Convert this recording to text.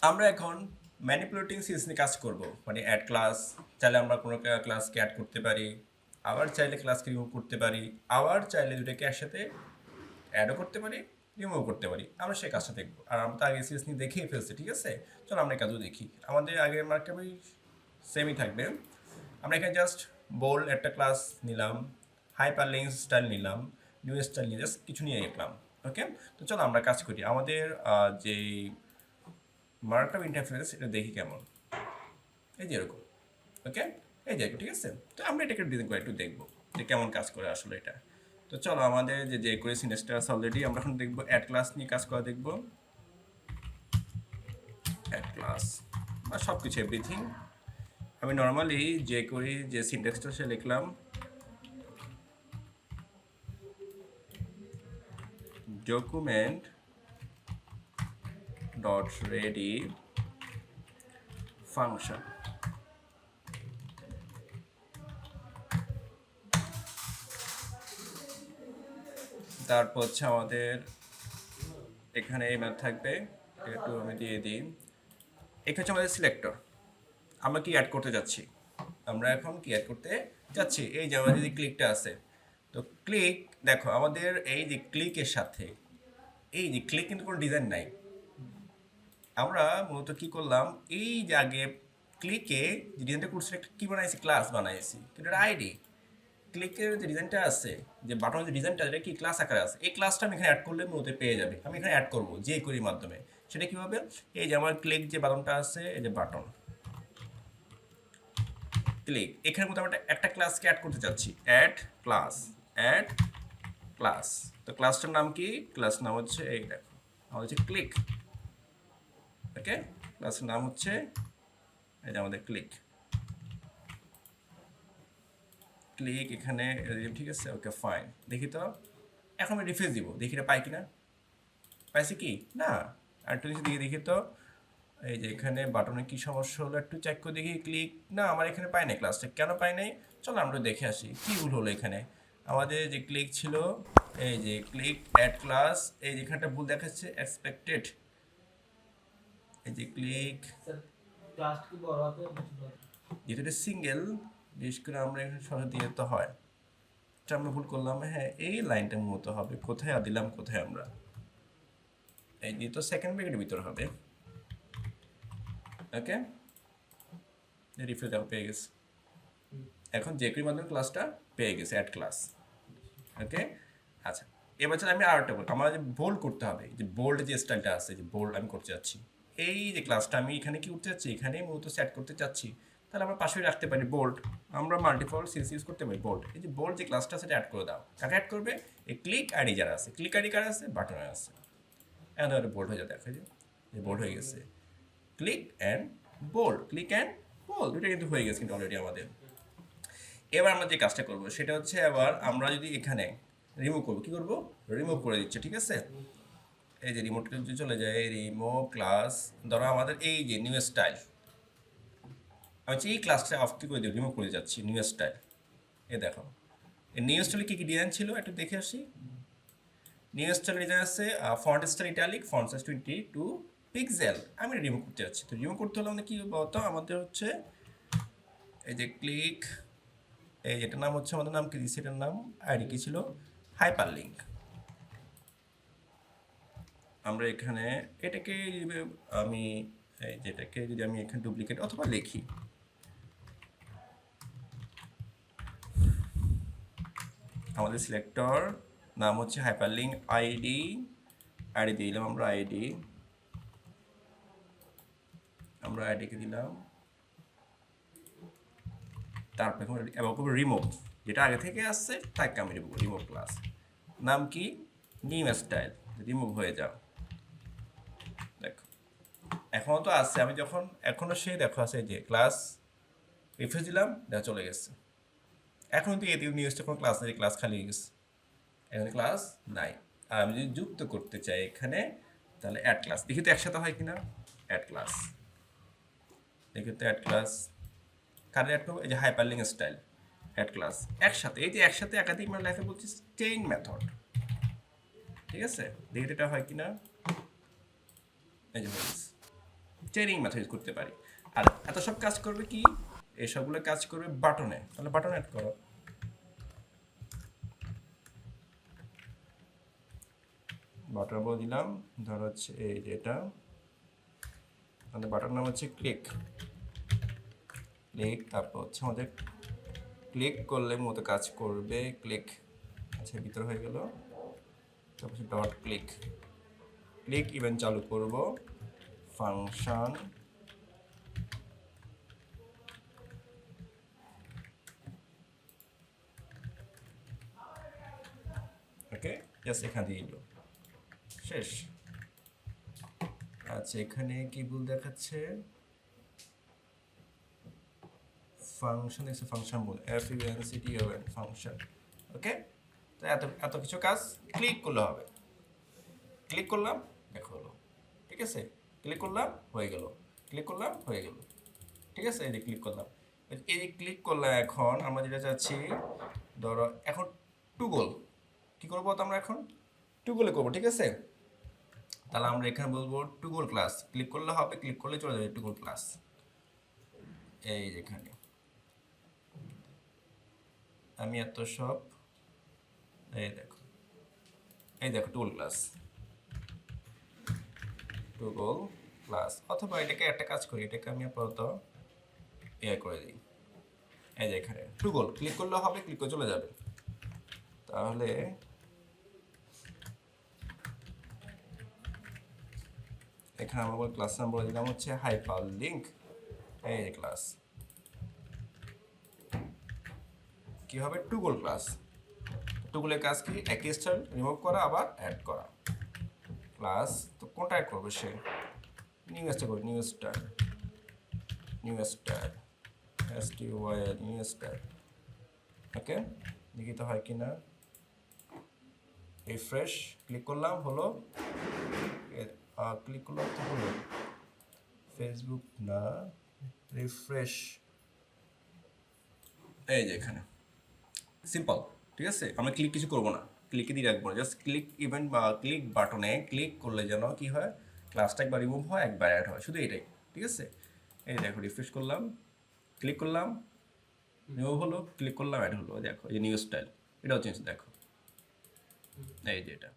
আমরা এখন manipulating series নিয়ে কাজ করব, মানে অ্যাড ক্লাস। চাইলে আমরা কোনো ক্লাসকে অ্যাড করতে পারি, আবার চাইলে ক্লাসকে রিমুভ করতে পারি, আবার চাইলে দুটোকে একসাথে অ্যাডও করতে পারি, রিমুভ করতে পারি। আমরা সেই কাজটা দেখবো। আর আমরা তো আগে সিরিজ নিয়ে দেখেই ফেলছি, ঠিক আছে? চলো আমরা এই কাজও দেখি। আমাদের আগের মার্কটা বই সেমই থাকবে। আমরা এখানে জাস্ট বোল্ড একটা ক্লাস নিলাম, হাইপার লিঙ্ক স্টাইল নিলাম, নিউ স্টাইল নিয়ে জাস্ট কিছু নিয়ে রাখলাম। ওকে, তো চলো আমরা কাজ করি। আমাদের যে মার্কআপ ইন্টারফেস এটা দেখি কেমন। এই যে এরকম। ওকে, এই যে ঠিক আছে। তো আমরা এটাকে ডিজাইন করে একটু দেখবো যে কেমন কাজ করে আসলে এটা। তো চলো আমাদের যে করে সিনেস্টার অলরেডি আমরা এখন দেখবো অ্যাড ক্লাস নিয়ে কাজ করা দেখবো। অ্যাড ক্লাস বা সব কিছু এভরিথিং। আমি নর্মালি যে করি যে সিনট্যাক্সটা সে লিখলাম ডকুমেন্ট ডট রেডি ফাংশন। তারপর হচ্ছে আমাদের এখানে এই ম্যাথ থাকবে, একটু আমি দিয়ে দিই। এখানে হচ্ছে আমাদের সিলেক্টর, আমরা কি অ্যাড করতে যাচ্ছি। আমরা এখন কি অ্যাড করতে যাচ্ছি, এই যে আমাদের যে ক্লিকটা আছে। তো ক্লিক দেখো আমাদের এই যে ক্লিকের সাথে এই যে ক্লিক কিন্তু কোনো ডিজাইন নাই। আমরা মূলত কি করলাম, এই যে আগে ক্লিকে যে ডিজাইনটা করছি একটা কি বানাইছি, ক্লাস বানাইছি, কিন্তু এটা আইডি। ক্লিকের যে ডিজাইনটা আছে, যে বাটনের যে ডিজাইনটা, এটা কি ক্লাস আকারে আছে। এই ক্লাসটা আমি এখানে অ্যাড করলে মূলত পেয়ে যাবে। আমি এখানে অ্যাড করবো যে করির মাধ্যমে। সেটা কীভাবে, এই যে আমার ক্লিক যে বাটনটা আছে, এই যে বাটন ক্লিক, এখানের মধ্যে আমরা একটা ক্লাসকে অ্যাড করতে চাচ্ছি। Add class, add class. তো ক্লাসটার নাম কি, ক্লাস নাম হচ্ছে এই দেখো আমাদের হচ্ছে ক্লিক। ওকে, ক্লাসের নাম হচ্ছে এই যে আমাদের ক্লিক। ক্লিক এখানে ঠিক আছে। ওকে ফাইন, দেখি তো এখন আমি রিফ্রেশ দিব, দেখি এটা পাই কিনা। পাইছি কি না, আর একটু নিচে দিকে দেখি তো। এই যে এখানে বাটনে কি সমস্যা হলো একটু চেক করে দেখি। ক্লিক না, আমার এখানে পাই নাই, ক্লাসটা কেন পাই নাই। চলো আমরা দেখে আসি কি ভুল হলো এখানে। আমাদের যে ক্লিক ছিল, এই যে ক্লিক অ্যাড ক্লাস, এই যে এখানটা ভুল দেখাচ্ছে এক্সপেক্টেড। এই যে ক্লিক যেহেতু এটা সিঙ্গেল, বিশেষ করে আমরা এখানে সরাসরি দিয়ে তো হয়, এটা আমরা ভুল করলাম। হ্যাঁ, এই লাইনটা মতো হবে, কোথায় দিলাম, কোথায় আমরা এই দিয়ে তো সেকেন্ড ব্র্যাকেটের ভিতর হবে। ওকে, রিফ্রেশ দেখো পেয়ে গেছে। এখন যে কোনো মাধ্যমে ক্লাসটা পেয়ে গেছে, অ্যাড ক্লাস। ওকে, আচ্ছা এবার চলে আমি আর একটা বল, আমার যে বোল্ড করতে হবে, যে বোল্ড যে স্টাইলটা আছে, যে বোল্ড আমি করতে যাচ্ছি। এই যে ক্লাসটা আমি এখানে কি করতে চাচ্ছি, এখানে মূলত সেট করতে চাচ্ছি। তাহলে আমরা পাশে রাখতে পারি বোল্ড, আমরা মাল্টিপল সিরিজ ইউজ করতে পারি বোল্ড। এই যে বোল্ড যে ক্লাসটা সেটা অ্যাড করে দাও। কাকে অ্যাড করবে, এই ক্লিক আইডি যারা আছে, ক্লিক আইডি কার আছে, বাটনে আছে। এখন বোল্ড হয়ে যায়, দেখা যায় যে বোল্ড হয়ে গেছে। Click and bold, click and bold, দুটো কিন্তু হয়ে গেছে কিন্তু অলরেডি আমাদের। এবার আমরা যে কাজটা করবো সেটা হচ্ছে, এবার আমরা যদি এখানে রিমুভ করবো, কি করবো, রিমুভ করে দিচ্ছে, ঠিক আছে। এই যে রিমোটটা যদি চলে যায়, রিমুভ ক্লাস, ধরো আমাদের এই যে নিউ স্টাইল, আমি এই ক্লাসটা অফ করে দিই, রিমুভ করে যাচ্ছি নিউ স্টাইল। এ দেখো এই নিউ স্টাইলে কী কী ডিজাইন ছিল একটু দেখে আসি। নিউ স্টাইল ডিজাইন আছে font style italic, font size 22 pixel. আমি রিমুভ করতে যাচ্ছি। তো রিমুভ করতে হলে আমাদের কী বলতো, আমাদের হচ্ছে এই যে ক্লিক, এই যেটার নাম হচ্ছে, আমাদের নাম কি দিচ্ছি, এটার নাম আইডি কি ছিল, হাইপার লিঙ্ক। আমরা এখানে এটাকে আমি এই যেটাকে যদি আমি এখানে ডুপ্লিকেট অথবা লিখি, আমাদের সিলেক্টর নাম হচ্ছে হাইপার লিঙ্ক আইডি, আইডি দিলাম আমরা আইডি, আমরা আইডিকে দিলাম। তারপর রিমুভ, যেটা আগে থেকে আসছে তাকে আমি রিমুভ ক্লাস, নাম কি নিউ স্টাইল, রিমুভ হয়ে যাও। দেখো এখনও তো আসছে, আমি যখন এখনও সে দেখো আছে যে ক্লাস রিফ্রেশ দিলাম, দেখা চলে গেছে। এখন তো এই নিউজটা কোনো ক্লাস নেই, ক্লাস খালি হয়ে গেছে, এখানে ক্লাস নাই। আর আমি যদি যুক্ত করতে চাই এখানে, তাহলে অ্যাড ক্লাস, দেখি তো একসাথে হয় কিনা। অ্যাড ক্লাস, দেখি তো অ্যাড ক্লাস কারে অ্যাড করবো, এই যে হাইপারলিঙ্ক স্টাইল অ্যাড ক্লাস একসাথে। এই যে একসাথে একাধিক মানে লাইফে বলছি চেইন মেথড, ঠিক আছে। দেখি এটা হয় কিনা, এই যে হয়ে গেছে। চেইনিং মেথড ইউজ করতে পারি। আর এত সব কাজ করবে কি, এই সবগুলো কাজ করবে বাটনে। তাহলে বাটন অ্যাড করো। বাটন বলে দিলাম, ধর হচ্ছে এই যেটা, আমাদের বাটন নাম হচ্ছে ক্লিক। ক্লিক, তারপর হচ্ছে আমাদের ক্লিক করলে মতো কাজ করবে ক্লিক। আচ্ছা, ভিতর হয়ে গেল। তারপর ডট ক্লিক। ক্লিক ইভেন্ট চালু করব, ফাংশন ওকে, জাস্ট এখান দিয়ে দিল, শেষ। আচ্ছা, এখানে কি ভুল দেখাচ্ছে, ফাংশন এসে ফাংশন বল FUNCT ফাংশন। ওকে, তো এত এত কিছু কাজ ক্লিক করলে হবে। ক্লিক করলাম, দেখো হলো, ঠিক আছে। ক্লিক করলাম, হয়ে গেল। ক্লিক করলাম, হয়ে গেল, ঠিক আছে। এই যে ক্লিক করলাম, এই যে ক্লিক করলাম। এখন আমরা যেটা চাচ্ছি, ধরো এখন টুগল কি করবো, তো আমরা এখন টুগলে করবো, ঠিক আছে। তাহলে আমরা এখানে বলবো টুগল ক্লাস। ক্লিক করলে হবে, ক্লিক করলে চলে যাবে টুগল ক্লাস। এই যেখানে আমি এত সব, এই দেখো, এই দেখো টুগল ক্লাস, টুগল ক্লাস। অথবা এটাকে একটা কাজ করি, এটাকে আমি আপাতত করে দিই। এই যে এখানে টুগল, ক্লিক করলে হবে, ক্লিক করে চলে যাবে। তাহলে এখানে আমার ক্লাস নাম বলে দিলাম হচ্ছে হাইপার লিঙ্ক। এই যে ক্লাস কি হবে, টুগল ক্লাস। টুগলের কাজ কি, একই স্টাইল রিমুভ করা আবার অ্যাড করা। ক্লাস তো কোনটা অ্যাড করবে সে, নিউ স্টাইল করবে, new style, new style, STYL, new style. Okay, দেখি তো হয় কিনা। রিফ্রেশ, ক্লিক করলাম, হলো। ক্লিক করলাম তো হলো, ফেসবুক না, রিফ্রেশ। এই যে এখানে সিম্পল, ঠিক আছে। আমরা ক্লিক কিছু করবো না, ক্লিকে দিয়ে রাখবো না, জাস্ট ক্লিক ইভেন্ট বা ক্লিক বাটনে ক্লিক করলে যেন কি হয়, ক্লাসটা একবার রিমুভ হয়, একবার অ্যাড হয়, শুধু এটাই, ঠিক আছে। এই দেখো, রিফ্রেশ করলাম, ক্লিক করলাম, রিমুভ হলো, ক্লিক করলাম, অ্যাড হলো। দেখো এই নিউ স্টাইল, এটাও চেঞ্জ, দেখো এই যে এটা।